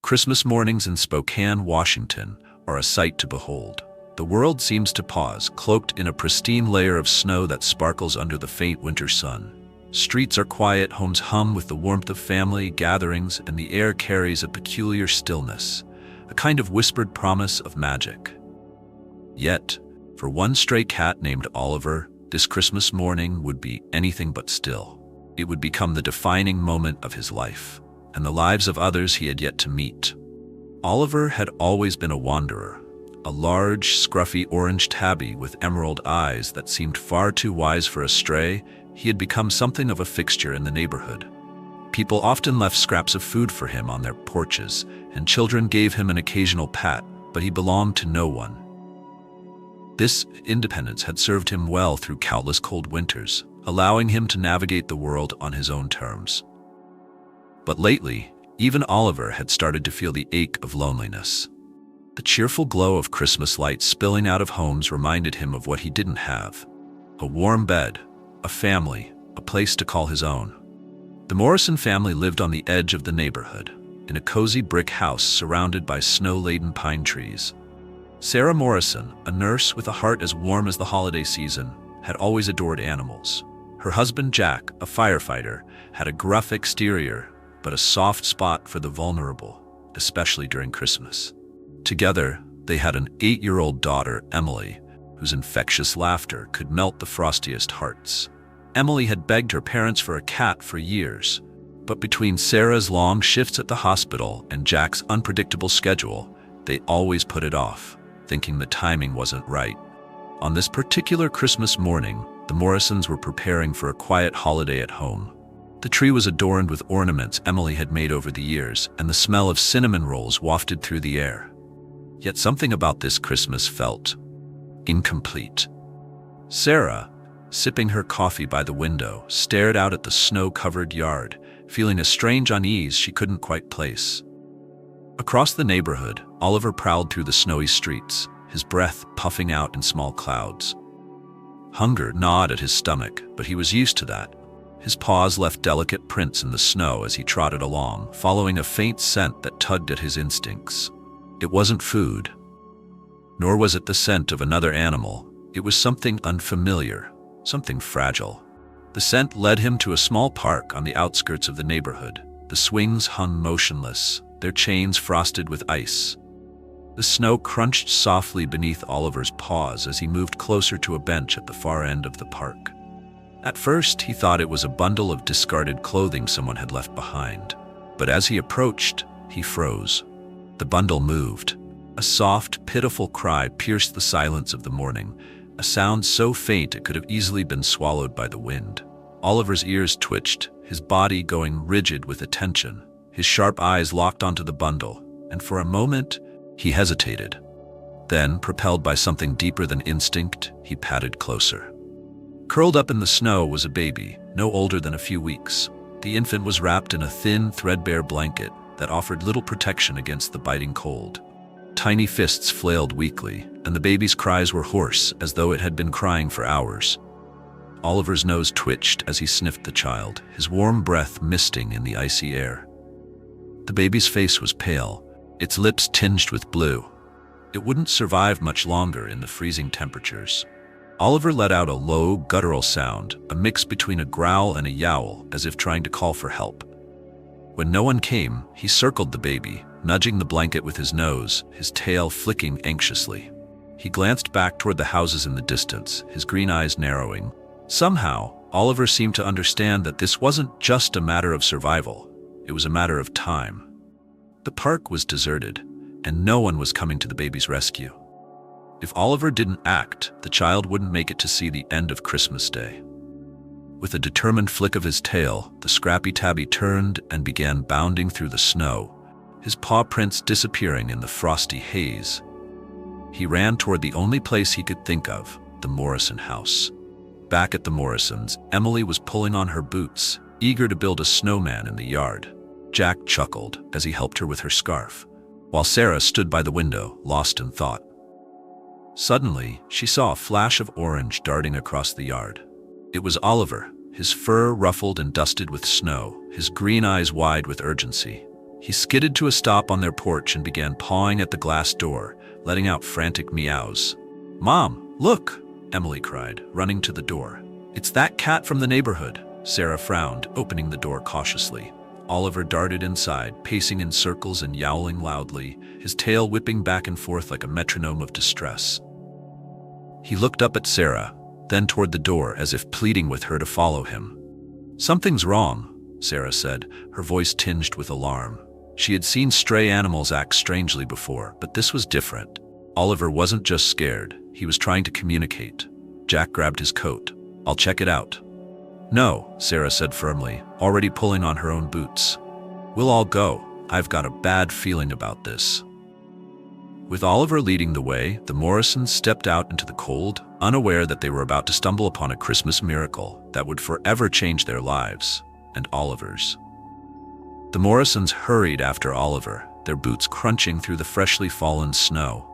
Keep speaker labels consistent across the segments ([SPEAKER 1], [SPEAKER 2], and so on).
[SPEAKER 1] Christmas mornings in Spokane, Washington, are a sight to behold. The world seems to pause, cloaked in a pristine layer of snow that sparkles under the faint winter sun. Streets are quiet, homes hum with the warmth of family gatherings, and the air carries a peculiar stillness, a kind of whispered promise of magic. Yet, for one stray cat named Oliver, this Christmas morning would be anything but still. It would become the defining moment of his life, and the lives of others he had yet to meet. Oliver had always been a wanderer, a large, scruffy orange tabby with emerald eyes that seemed far too wise for a stray. He had become something of a fixture in the neighborhood. People often left scraps of food for him on their porches, and children gave him an occasional pat, but he belonged to no one. This independence had served him well through countless cold winters, allowing him to navigate the world on his own terms. But lately, even Oliver had started to feel the ache of loneliness. The cheerful glow of Christmas lights spilling out of homes reminded him of what he didn't have: a warm bed, a family, a place to call his own. The Morrison family lived on the edge of the neighborhood, in a cozy brick house surrounded by snow-laden pine trees. Sarah Morrison, a nurse with a heart as warm as the holiday season, had always adored animals. Her husband Jack, a firefighter, had a gruff exterior, but a soft spot for the vulnerable, especially during Christmas. Together, they had an 8-year-old daughter, Emily, whose infectious laughter could melt the frostiest hearts. Emily had begged her parents for a cat for years, but between Sarah's long shifts at the hospital and Jack's unpredictable schedule, they always put it off, thinking the timing wasn't right. On this particular Christmas morning, the Morrisons were preparing for a quiet holiday at home. The tree was adorned with ornaments Emily had made over the years, and the smell of cinnamon rolls wafted through the air. Yet something about this Christmas felt incomplete. Sarah, sipping her coffee by the window, stared out at the snow-covered yard, feeling a strange unease she couldn't quite place. Across the neighborhood, Oliver prowled through the snowy streets, his breath puffing out in small clouds. Hunger gnawed at his stomach, but he was used to that. His paws left delicate prints in the snow as he trotted along, following a faint scent that tugged at his instincts. It wasn't food, nor was it the scent of another animal. It was something unfamiliar, something fragile. The scent led him to a small park on the outskirts of the neighborhood. The swings hung motionless, their chains frosted with ice. The snow crunched softly beneath Oliver's paws as he moved closer to a bench at the far end of the park. At first, he thought it was a bundle of discarded clothing someone had left behind. But as he approached, he froze. The bundle moved. A soft, pitiful cry pierced the silence of the morning, a sound so faint it could have easily been swallowed by the wind. Oliver's ears twitched, his body going rigid with attention. His sharp eyes locked onto the bundle, and for a moment, he hesitated. Then, propelled by something deeper than instinct, he padded closer. Curled up in the snow was a baby, no older than a few weeks. The infant was wrapped in a thin, threadbare blanket that offered little protection against the biting cold. Tiny fists flailed weakly, and the baby's cries were hoarse, as though it had been crying for hours. Oliver's nose twitched as he sniffed the child, his warm breath misting in the icy air. The baby's face was pale, its lips tinged with blue. It wouldn't survive much longer in the freezing temperatures. Oliver let out a low, guttural sound, a mix between a growl and a yowl, as if trying to call for help. When no one came, he circled the baby, nudging the blanket with his nose, his tail flicking anxiously. He glanced back toward the houses in the distance, his green eyes narrowing. Somehow, Oliver seemed to understand that this wasn't just a matter of survival. It was a matter of time. The park was deserted, and no one was coming to the baby's rescue. If Oliver didn't act, the child wouldn't make it to see the end of Christmas Day. With a determined flick of his tail, the scrappy tabby turned and began bounding through the snow, his paw prints disappearing in the frosty haze. He ran toward the only place he could think of, the Morrison house. Back at the Morrisons, Emily was pulling on her boots, eager to build a snowman in the yard. Jack chuckled as he helped her with her scarf, while Sarah stood by the window, lost in thought. Suddenly, she saw a flash of orange darting across the yard. It was Oliver, his fur ruffled and dusted with snow, his green eyes wide with urgency. He skidded to a stop on their porch and began pawing at the glass door, letting out frantic meows. "Mom, look!" Emily cried, running to the door. "It's that cat from the neighborhood." Sarah frowned, opening the door cautiously. Oliver darted inside, pacing in circles and yowling loudly, his tail whipping back and forth like a metronome of distress. He looked up at Sarah, then toward the door as if pleading with her to follow him. "Something's wrong," Sarah said, her voice tinged with alarm. She had seen stray animals act strangely before, but this was different. Oliver wasn't just scared, he was trying to communicate. Jack grabbed his coat. "I'll check it out." "No," Sarah said firmly, already pulling on her own boots. "We'll all go. I've got a bad feeling about this." With Oliver leading the way, the Morrisons stepped out into the cold, unaware that they were about to stumble upon a Christmas miracle that would forever change their lives, and Oliver's. The Morrisons hurried after Oliver, their boots crunching through the freshly fallen snow.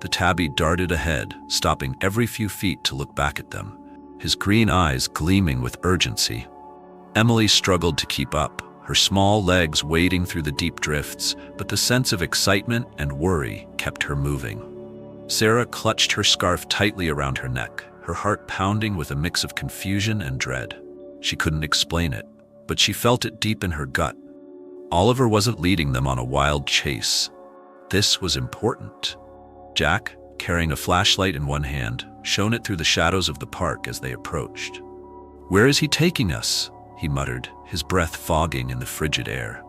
[SPEAKER 1] The tabby darted ahead, stopping every few feet to look back at them, his green eyes gleaming with urgency. Emily struggled to keep up, her small legs wading through the deep drifts, but the sense of excitement and worry kept her moving. Sarah clutched her scarf tightly around her neck, her heart pounding with a mix of confusion and dread. She couldn't explain it, but she felt it deep in her gut. Oliver wasn't leading them on a wild chase. This was important. Jack, carrying a flashlight in one hand, shone it through the shadows of the park as they approached. "Where is he taking us?" he muttered, his breath fogging in the frigid air.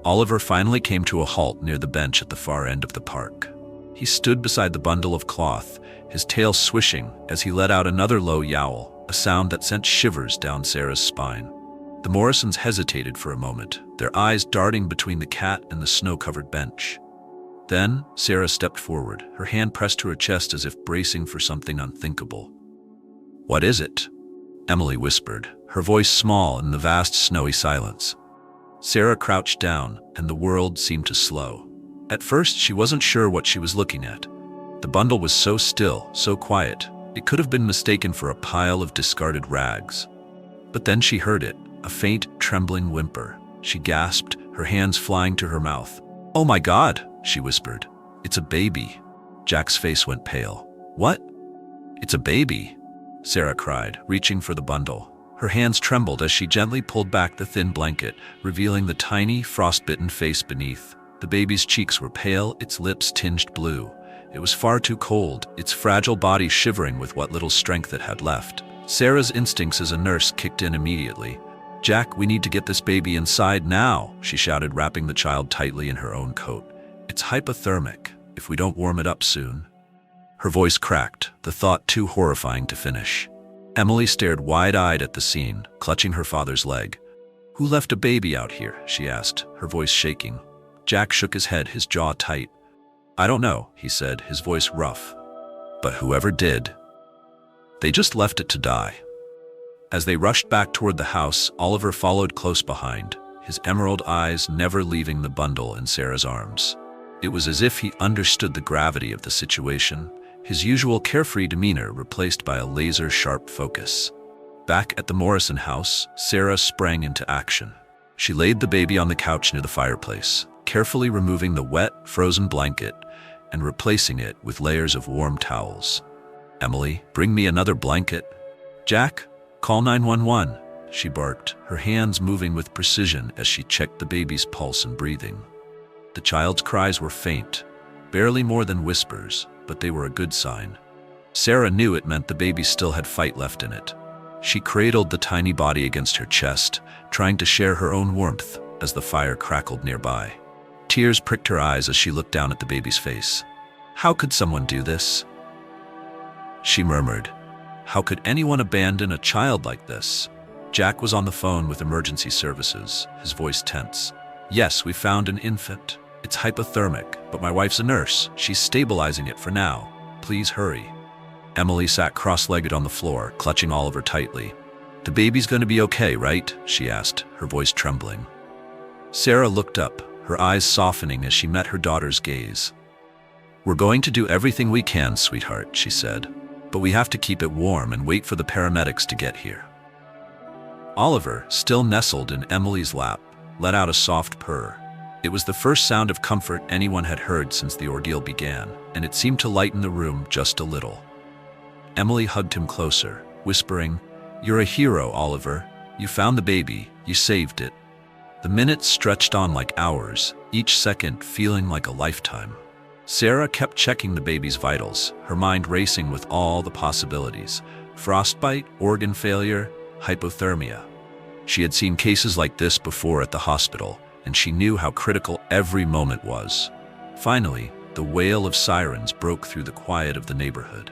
[SPEAKER 1] Oliver finally came to a halt near the bench at the far end of the park. He stood beside the bundle of cloth, his tail swishing as he let out another low yowl, a sound that sent shivers down Sarah's spine. The Morrisons hesitated for a moment, their eyes darting between the cat and the snow-covered bench. Then, Sarah stepped forward, her hand pressed to her chest as if bracing for something unthinkable. "What is it?" Emily whispered, her voice small in the vast snowy silence. Sarah crouched down, and the world seemed to slow. At first, she wasn't sure what she was looking at. The bundle was so still, so quiet, it could have been mistaken for a pile of discarded rags. But then she heard it, a faint, trembling whimper. She gasped, her hands flying to her mouth. "Oh my God," she whispered. "It's a baby." Jack's face went pale. "What?" "It's a baby," Sarah cried, reaching for the bundle. Her hands trembled as she gently pulled back the thin blanket, revealing the tiny, frostbitten face beneath. The baby's cheeks were pale, its lips tinged blue. It was far too cold, its fragile body shivering with what little strength it had left. Sarah's instincts as a nurse kicked in immediately. "Jack, we need to get this baby inside now," she shouted, wrapping the child tightly in her own coat. "It's hypothermic, if we don't warm it up soon." Her voice cracked, the thought too horrifying to finish. Emily stared wide-eyed at the scene, clutching her father's leg. "Who left a baby out here?" she asked, her voice shaking. Jack shook his head, his jaw tight. "I don't know," he said, his voice rough. "But whoever did, they just left it to die." As they rushed back toward the house, Oliver followed close behind, his emerald eyes never leaving the bundle in Sarah's arms. It was as if he understood the gravity of the situation, his usual carefree demeanor replaced by a laser-sharp focus. Back at the Morrison house, Sarah sprang into action. She laid the baby on the couch near the fireplace, carefully removing the wet, frozen blanket and replacing it with layers of warm towels. "Emily, bring me another blanket." "Jack, call 911, she barked, her hands moving with precision as she checked the baby's pulse and breathing. The child's cries were faint, barely more than whispers, but they were a good sign. Sarah knew it meant the baby still had fight left in it. She cradled the tiny body against her chest, trying to share her own warmth as the fire crackled nearby. Tears pricked her eyes as she looked down at the baby's face. "How could someone do this?" she murmured. "How could anyone abandon a child like this?" Jack was on the phone with emergency services, his voice tense. "Yes, we found an infant. It's hypothermic, but my wife's a nurse. She's stabilizing it for now. Please hurry." Emily sat cross-legged on the floor, clutching Oliver tightly. "The baby's going to be okay, right?" she asked, her voice trembling. Sarah looked up, her eyes softening as she met her daughter's gaze. "We're going to do everything we can, sweetheart," she said. "But we have to keep it warm and wait for the paramedics to get here." Oliver, still nestled in Emily's lap, let out a soft purr. It was the first sound of comfort anyone had heard since the ordeal began, and it seemed to lighten the room just a little. Emily hugged him closer, whispering, "You're a hero, Oliver. You found the baby. You saved it." The minutes stretched on like hours, each second feeling like a lifetime. Sarah kept checking the baby's vitals, her mind racing with all the possibilities: frostbite, organ failure, hypothermia. She had seen cases like this before at the hospital, and she knew how critical every moment was. Finally, the wail of sirens broke through the quiet of the neighborhood.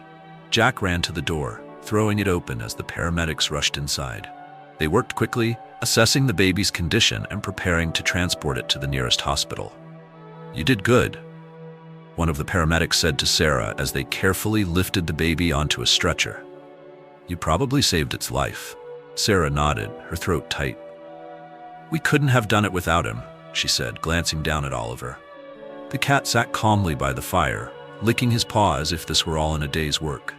[SPEAKER 1] Jack ran to the door, throwing it open as the paramedics rushed inside. They worked quickly, assessing the baby's condition and preparing to transport it to the nearest hospital. "You did good," one of the paramedics said to Sarah as they carefully lifted the baby onto a stretcher. "You probably saved its life." Sarah nodded, her throat tight. "We couldn't have done it without him," she said, glancing down at Oliver. The cat sat calmly by the fire, licking his paw as if this were all in a day's work.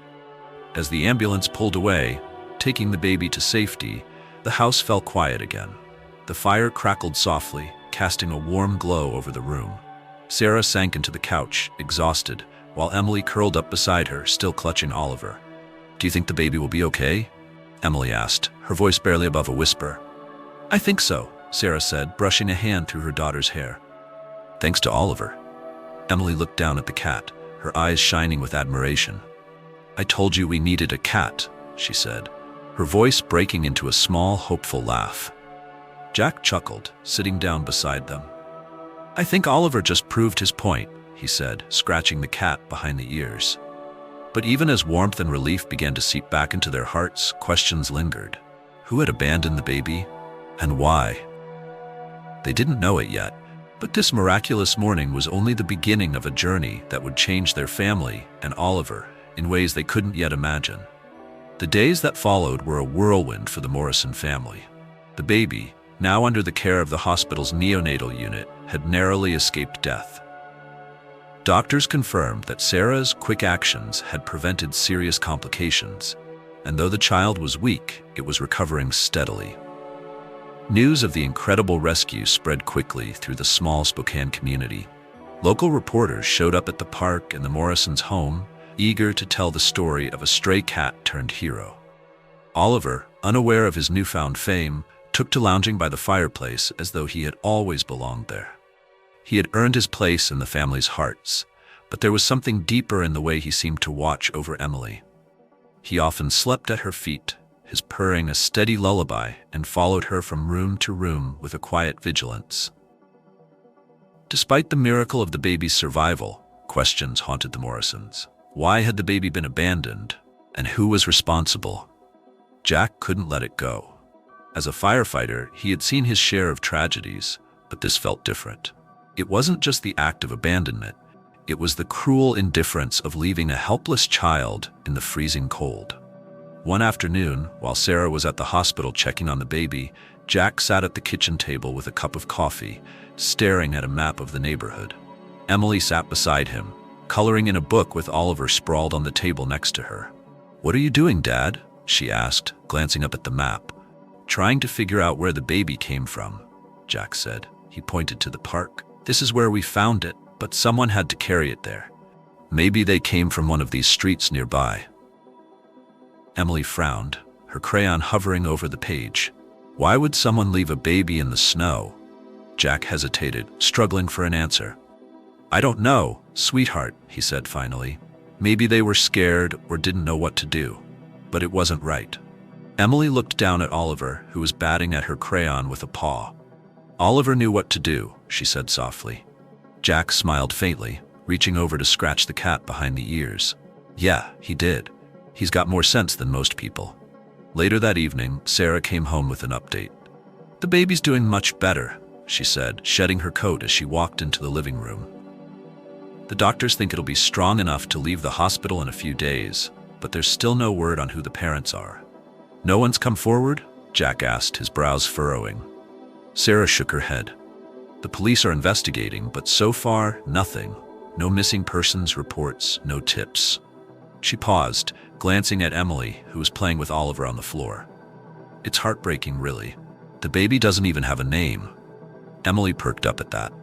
[SPEAKER 1] As the ambulance pulled away, taking the baby to safety, the house fell quiet again. The fire crackled softly, casting a warm glow over the room. Sarah sank into the couch, exhausted, while Emily curled up beside her, still clutching Oliver. "Do you think the baby will be okay?" Emily asked, her voice barely above a whisper. "I think so," Sarah said, brushing a hand through her daughter's hair. "Thanks to Oliver." Emily looked down at the cat, her eyes shining with admiration. "I told you we needed a cat," she said, her voice breaking into a small, hopeful laugh. Jack chuckled, sitting down beside them. "I think Oliver just proved his point," he said, scratching the cat behind the ears. But even as warmth and relief began to seep back into their hearts, questions lingered. Who had abandoned the baby? And why? They didn't know it yet, but this miraculous morning was only the beginning of a journey that would change their family and Oliver in ways they couldn't yet imagine. The days that followed were a whirlwind for the Morrison family. The baby, now under the care of the hospital's neonatal unit, had narrowly escaped death. Doctors confirmed that Sarah's quick actions had prevented serious complications, and though the child was weak, it was recovering steadily. News of the incredible rescue spread quickly through the small Spokane community. Local reporters showed up at the park and the Morrisons' home, eager to tell the story of a stray cat turned hero. Oliver, unaware of his newfound fame, took to lounging by the fireplace as though he had always belonged there. He had earned his place in the family's hearts, but there was something deeper in the way he seemed to watch over Emily. He often slept at her feet, his purring a steady lullaby, and followed her from room to room with a quiet vigilance. Despite the miracle of the baby's survival, questions haunted the Morrisons. Why had the baby been abandoned, and who was responsible? Jack couldn't let it go. As a firefighter, he had seen his share of tragedies, but this felt different. It wasn't just the act of abandonment, it was the cruel indifference of leaving a helpless child in the freezing cold. One afternoon, while Sarah was at the hospital checking on the baby, Jack sat at the kitchen table with a cup of coffee, staring at a map of the neighborhood. Emily sat beside him, coloring in a book with Oliver sprawled on the table next to her. "What are you doing, Dad?" she asked, glancing up at the map. "Trying to figure out where the baby came from," Jack said. He pointed to the park. "This is where we found it, but someone had to carry it there. Maybe they came from one of these streets nearby." Emily frowned, her crayon hovering over the page. Why would someone leave a baby in the snow? Jack hesitated, struggling for an answer. "I don't know, sweetheart," he said finally. "Maybe they were scared or didn't know what to do. But it wasn't right." Emily looked down at Oliver, who was batting at her crayon with a paw. "Oliver knew what to do," she said softly. Jack smiled faintly, reaching over to scratch the cat behind the ears. "Yeah, he did. He's got more sense than most people." Later that evening, Sarah came home with an update. "The baby's doing much better," she said, shedding her coat as she walked into the living room. "The doctors think it'll be strong enough to leave the hospital in a few days, but there's still no word on who the parents are." "No one's come forward?" Jack asked, his brows furrowing. Sarah shook her head. "The police are investigating, but so far, nothing. No missing persons reports, no tips." She paused, glancing at Emily, who was playing with Oliver on the floor. "It's heartbreaking, really. The baby doesn't even have a name." Emily perked up at that.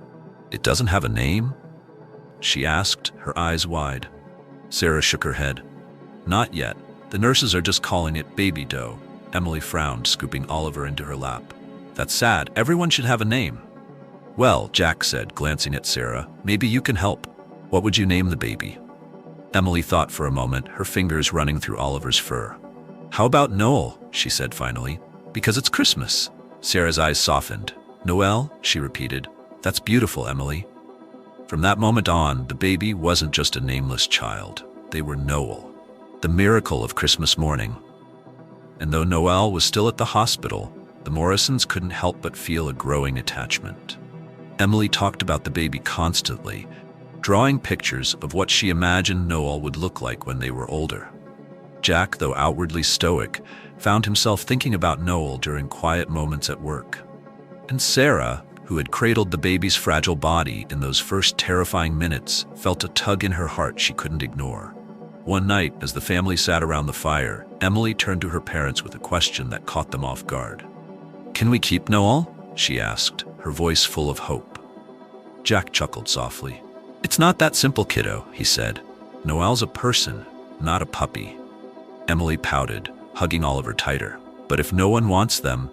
[SPEAKER 1] It doesn't have a name? She asked, her eyes wide. Sarah shook her head. Not yet. The nurses are just calling it baby dough. Emily frowned, scooping Oliver into her lap. That's sad. Everyone should have a name. Well, Jack said, glancing at Sarah, maybe you can help. What would you name the baby? Emily thought for a moment, her fingers running through Oliver's fur. How about Noel? She said finally. Because it's Christmas. Sarah's eyes softened. Noel? She repeated. That's beautiful, Emily. From that moment on, the baby wasn't just a nameless child. They were Noel, the miracle of Christmas morning. And though Noel was still at the hospital, the Morrisons couldn't help but feel a growing attachment. Emily talked about the baby constantly, drawing pictures of what she imagined Noel would look like when they were older. Jack, though outwardly stoic, found himself thinking about Noel during quiet moments at work. And Sarah, who had cradled the baby's fragile body in those first terrifying minutes, felt a tug in her heart she couldn't ignore. One night, as the family sat around the fire, Emily turned to her parents with a question that caught them off guard. Can we keep Noel? She asked, her voice full of hope. Jack chuckled softly. It's not that simple, kiddo, he said. Noel's a person, not a puppy. Emily pouted, hugging Oliver tighter. But if no one wants them,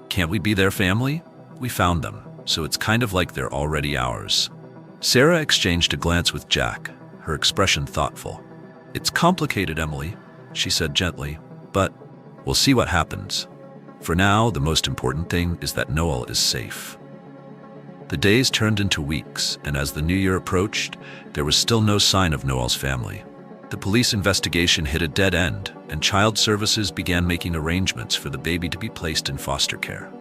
[SPEAKER 1] can't we be their family? We found them, so it's kind of like they're already ours. Sarah exchanged a glance with Jack, her expression thoughtful. It's complicated, Emily, she said gently, but we'll see what happens. For now, the most important thing is that Noel is safe. The days turned into weeks, and as the new year approached, there was still no sign of Noel's family. The police investigation hit a dead end, and child services began making arrangements for the baby to be placed in foster care.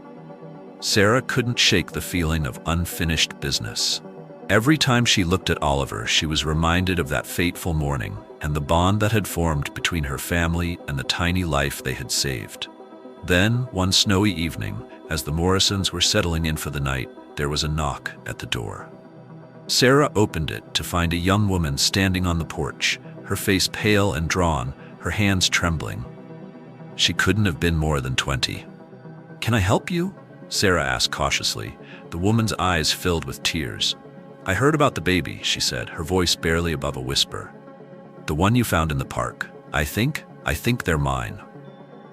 [SPEAKER 1] Sarah couldn't shake the feeling of unfinished business. Every time she looked at Oliver, she was reminded of that fateful morning and the bond that had formed between her family and the tiny life they had saved. Then, one snowy evening, as the Morrisons were settling in for the night, there was a knock at the door. Sarah opened it to find a young woman standing on the porch, her face pale and drawn, her hands trembling. She couldn't have been more than 20. Can I help you? Sarah asked cautiously, the woman's eyes filled with tears. I heard about the baby, she said, her voice barely above a whisper. The one you found in the park. I think they're mine.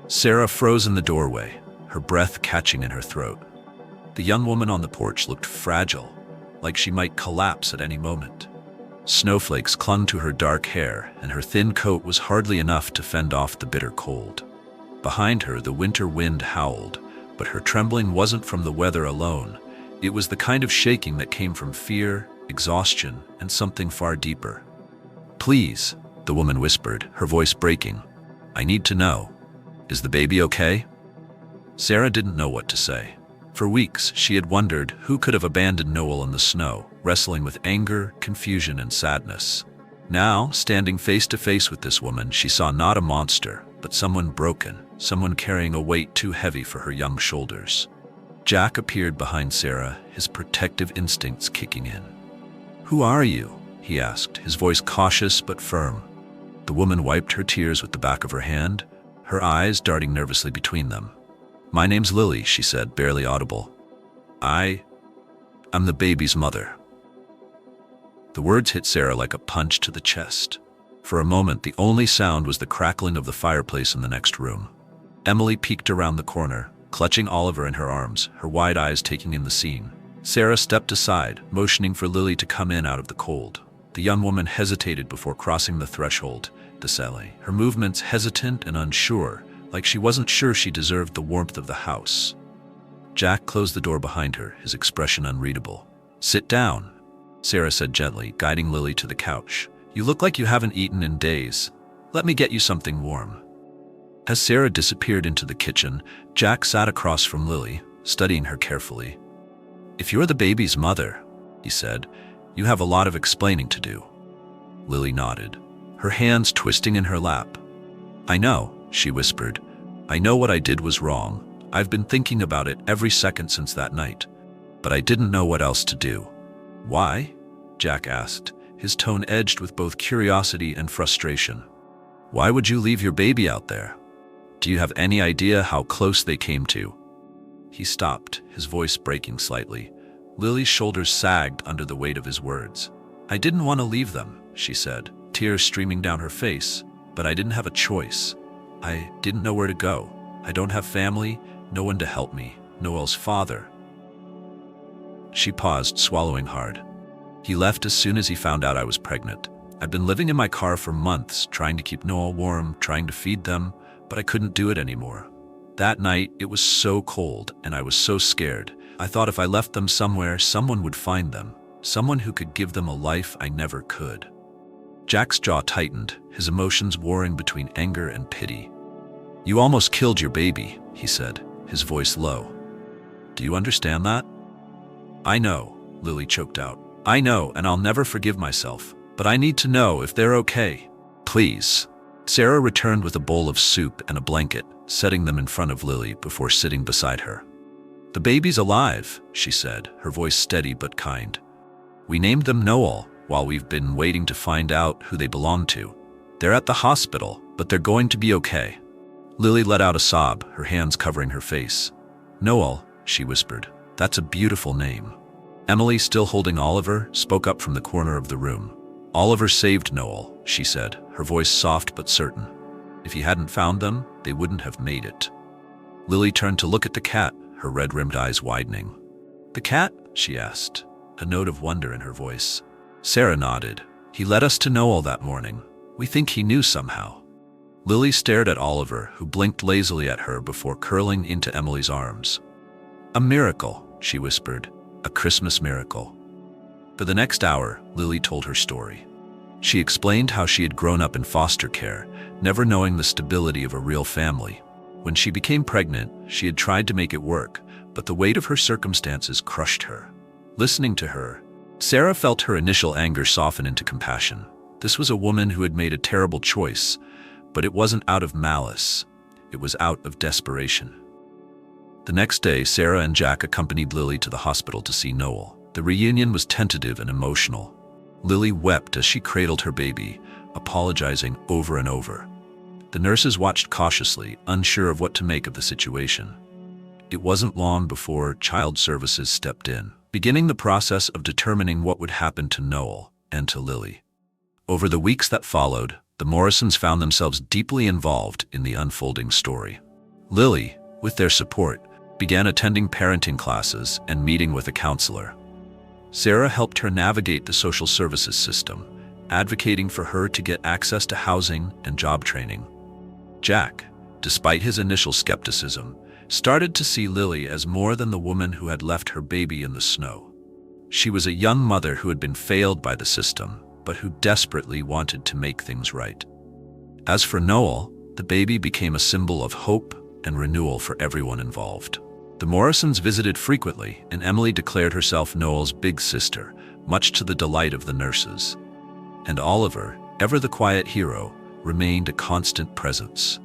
[SPEAKER 1] Sarah froze in the doorway, her breath catching in her throat. The young woman on the porch looked fragile, like she might collapse at any moment. Snowflakes clung to her dark hair, and her thin coat was hardly enough to fend off the bitter cold. Behind her, the winter wind howled, but her trembling wasn't from the weather alone. It was the kind of shaking that came from fear, exhaustion, and something far deeper. Please, the woman whispered, her voice breaking. I need to know. Is the baby okay? Sarah didn't know what to say. For weeks, she had wondered who could have abandoned Noel in the snow, wrestling with anger, confusion, and sadness. Now, standing face to face with this woman, she saw not a monster, but someone broken, someone carrying a weight too heavy for her young shoulders. Jack appeared behind Sarah, his protective instincts kicking in. Who are you? He asked, his voice cautious but firm. The woman wiped her tears with the back of her hand, her eyes darting nervously between them. My name's Lily, she said, barely audible. I'm the baby's mother. The words hit Sarah like a punch to the chest. For a moment, the only sound was the crackling of the fireplace in the next room. Emily peeked around the corner, clutching Oliver in her arms, her wide eyes taking in the scene. Sarah stepped aside, motioning for Lily to come in out of the cold. The young woman hesitated before crossing the threshold, her movements hesitant and unsure, like she wasn't sure she deserved the warmth of the house. Jack closed the door behind her, his expression unreadable. Sit down, Sarah said gently, guiding Lily to the couch. You look like you haven't eaten in days. Let me get you something warm. As Sarah disappeared into the kitchen, Jack sat across from Lily, studying her carefully. If you're the baby's mother, he said, you have a lot of explaining to do. Lily nodded, her hands twisting in her lap. I know, she whispered. I know what I did was wrong. I've been thinking about it every second since that night. But I didn't know what else to do. Why? Jack asked, his tone edged with both curiosity and frustration. Why would you leave your baby out there? Do you have any idea how close they came to? He stopped, his voice breaking slightly. Lily's shoulders sagged under the weight of his words. "I didn't want to leave them," she said, tears streaming down her face, "but I didn't have a choice. I didn't know where to go. I don't have family, no one to help me, Noel's father." She paused, swallowing hard. "He left as soon as he found out I was pregnant. I'd been living in my car for months, trying to keep Noel warm, trying to feed them, but I couldn't do it anymore. That night, it was so cold, and I was so scared. I thought if I left them somewhere, someone would find them, someone who could give them a life I never could." Jack's jaw tightened, his emotions warring between anger and pity. "You almost killed your baby," he said, his voice low. "Do you understand that?" "I know," Lily choked out. "I know, and I'll never forgive myself. But I need to know if they're okay. Please." Sarah returned with a bowl of soup and a blanket, setting them in front of Lily before sitting beside her. "The baby's alive," she said, her voice steady but kind. "We named them Noel while we've been waiting to find out who they belong to. They're at the hospital, but they're going to be okay." Lily let out a sob, her hands covering her face. "Noel," she whispered, "that's a beautiful name." Emily, still holding Oliver, spoke up from the corner of the room. "Oliver saved Noel," she said, her voice soft but certain. "If he hadn't found them, they wouldn't have made it." Lily turned to look at the cat, her red-rimmed eyes widening. "The cat?" she asked, a note of wonder in her voice. Sarah nodded. "He led us to Noel that morning. We think he knew somehow." Lily stared at Oliver, who blinked lazily at her before curling into Emily's arms. "A miracle," she whispered, "a Christmas miracle." For the next hour, Lily told her story. She explained how she had grown up in foster care, never knowing the stability of a real family. When she became pregnant, she had tried to make it work, but the weight of her circumstances crushed her. Listening to her, Sarah felt her initial anger soften into compassion. This was a woman who had made a terrible choice, but it wasn't out of malice. It was out of desperation. The next day, Sarah and Jack accompanied Lily to the hospital to see Noel. The reunion was tentative and emotional. Lily wept as she cradled her baby, apologizing over and over. The nurses watched cautiously, unsure of what to make of the situation. It wasn't long before Child Services stepped in, beginning the process of determining what would happen to Noel and to Lily. Over the weeks that followed, the Morrisons found themselves deeply involved in the unfolding story. Lily, with their support, began attending parenting classes and meeting with a counselor. Sarah helped her navigate the social services system, advocating for her to get access to housing and job training. Jack, despite his initial skepticism, started to see Lily as more than the woman who had left her baby in the snow. She was a young mother who had been failed by the system, but who desperately wanted to make things right. As for Noel, the baby became a symbol of hope and renewal for everyone involved. The Morrisons visited frequently, and Emily declared herself Noel's big sister, much to the delight of the nurses. And Oliver, ever the quiet hero, remained a constant presence,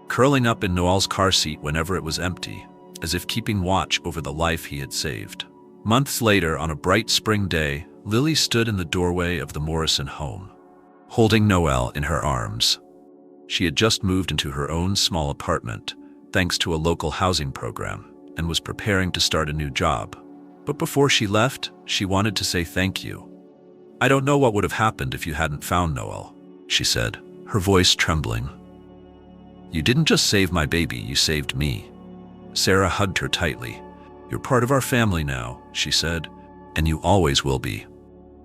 [SPEAKER 1] curling up in Noel's car seat whenever it was empty, as if keeping watch over the life he had saved. Months later, on a bright spring day, Lily stood in the doorway of the Morrison home, holding Noel in her arms. She had just moved into her own small apartment, thanks to a local housing program, and was preparing to start a new job. But before she left, she wanted to say thank you. "I don't know what would have happened if you hadn't found Noel," she said, her voice trembling. "You didn't just save my baby, you saved me." Sarah hugged her tightly. "You're part of our family now," she said, "and you always will be."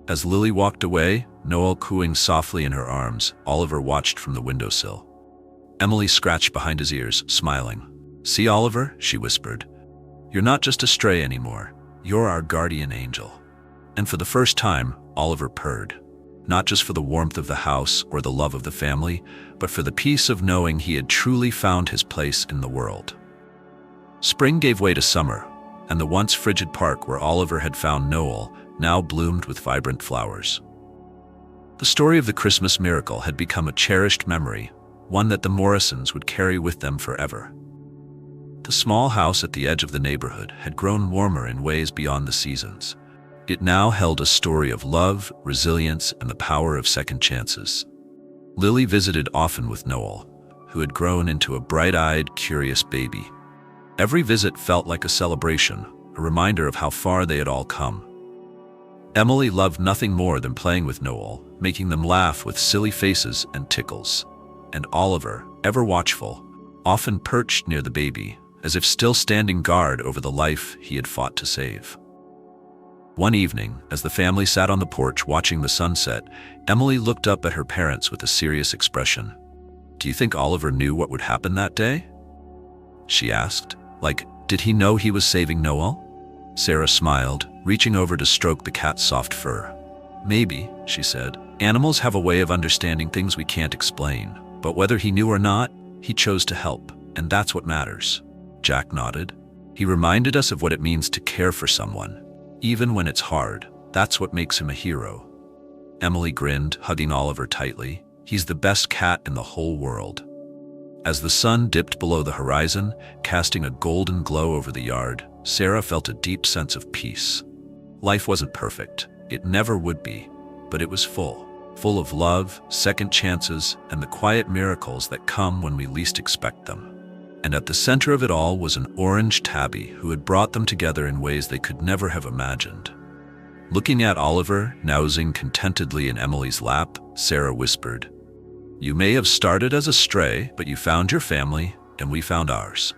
[SPEAKER 1] As Lily walked away, Noel cooing softly in her arms, Oliver watched from the windowsill. Emily scratched behind his ears, smiling. "See, Oliver," she whispered, "you're not just a stray anymore. You're our guardian angel." And for the first time, Oliver purred, not just for the warmth of the house or the love of the family, but for the peace of knowing he had truly found his place in the world. Spring gave way to summer, and the once frigid park where Oliver had found Noel now bloomed with vibrant flowers. The story of the Christmas miracle had become a cherished memory, one that the Morrisons would carry with them forever. The small house at the edge of the neighborhood had grown warmer in ways beyond the seasons. It now held a story of love, resilience, and the power of second chances. Lily visited often with Noel, who had grown into a bright-eyed, curious baby. Every visit felt like a celebration, a reminder of how far they had all come. Emily loved nothing more than playing with Noel, making them laugh with silly faces and tickles. And Oliver, ever watchful, often perched near the baby, as if still standing guard over the life he had fought to save. One evening, as the family sat on the porch watching the sunset, Emily looked up at her parents with a serious expression. "Do you think Oliver knew what would happen that day?" she asked. "Like, did he know he was saving Noel?" Sarah smiled, reaching over to stroke the cat's soft fur. "Maybe," she said. "Animals have a way of understanding things we can't explain. But whether he knew or not, he chose to help, and that's what matters." Jack nodded. "He reminded us of what it means to care for someone. Even when it's hard, that's what makes him a hero." Emily grinned, hugging Oliver tightly. "He's the best cat in the whole world." As the sun dipped below the horizon, casting a golden glow over the yard, Sarah felt a deep sense of peace. Life wasn't perfect. It never would be. But it was full of love, second chances, and the quiet miracles that come when we least expect them. And at the center of it all was an orange tabby who had brought them together in ways they could never have imagined. Looking at Oliver, nowsing contentedly in Emily's lap, Sarah whispered, "You may have started as a stray, but you found your family, and we found ours."